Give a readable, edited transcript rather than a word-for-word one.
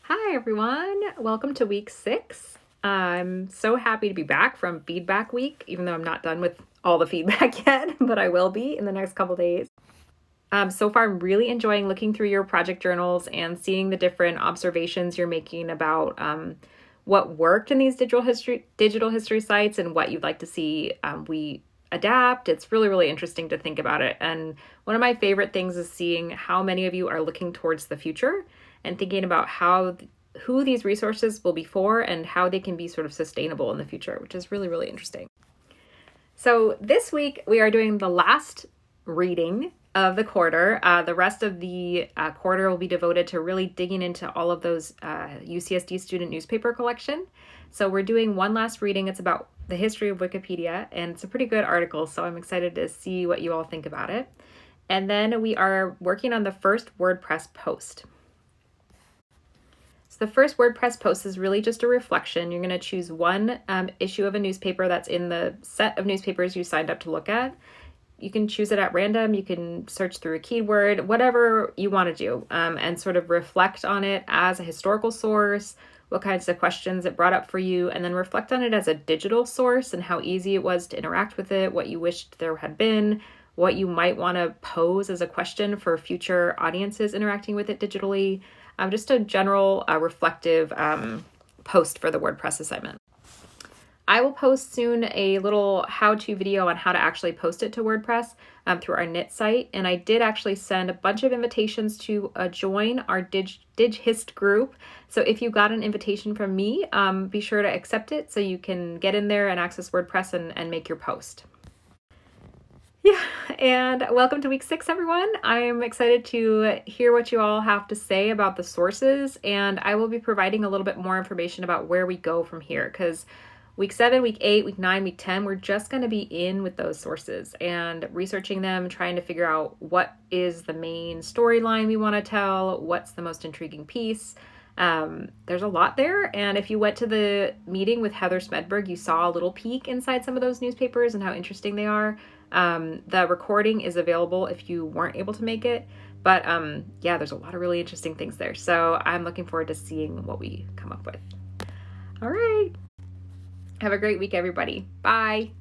Hi everyone, welcome to week 6. I'm so happy to be back from feedback week, even though I'm not done with all the feedback yet, but I will be in the next couple days. So far, I'm really enjoying looking through your project journals and seeing the different observations you're making about what worked in these digital history sites and what you'd like to see we adapt. It's really, really interesting to think about it. And one of my favorite things is seeing how many of you are looking towards the future and thinking about who these resources will be for and how they can be sort of sustainable in the future, which is really, really interesting. So this week we are doing the last reading of the quarter. The rest of the quarter will be devoted to really digging into all of those UCSD student newspaper collection. So we're doing one last reading. It's about the history of Wikipedia, and it's a pretty good article, so I'm excited to see what you all think about it. And then we are working on the first WordPress post. So the first WordPress post is really just a reflection. You're going to choose one issue of a newspaper that's in the set of newspapers you signed up to look at. You can choose it at random. You can search through a keyword, whatever you want to do, and sort of reflect on it as a historical source, what kinds of questions it brought up for you, and then reflect on it as a digital source and how easy it was to interact with it, what you wished there had been, what you might want to pose as a question for future audiences interacting with it digitally. Just a general reflective post for the WordPress assignment. I will post soon a little how-to video on how to actually post it to WordPress through our knit site. And I did actually send a bunch of invitations to join our DigHist group. So if you got an invitation from me, be sure to accept it so you can get in there and access WordPress and make your post. Yeah, and welcome to week 6, everyone. I'm excited to hear what you all have to say about the sources, and I will be providing a little bit more information about where we go from here, because week 7, week 8, week 9, week 10, we're just going to be in with those sources and researching them, trying to figure out what is the main storyline we want to tell, what's the most intriguing piece. There's a lot there, and if you went to the meeting with Heather Smedberg, you saw a little peek inside some of those newspapers and how interesting they are. The recording is available if you weren't able to make it, but yeah, there's a lot of really interesting things there. So I'm looking forward to seeing what we come up with. All right. Have a great week, everybody. Bye.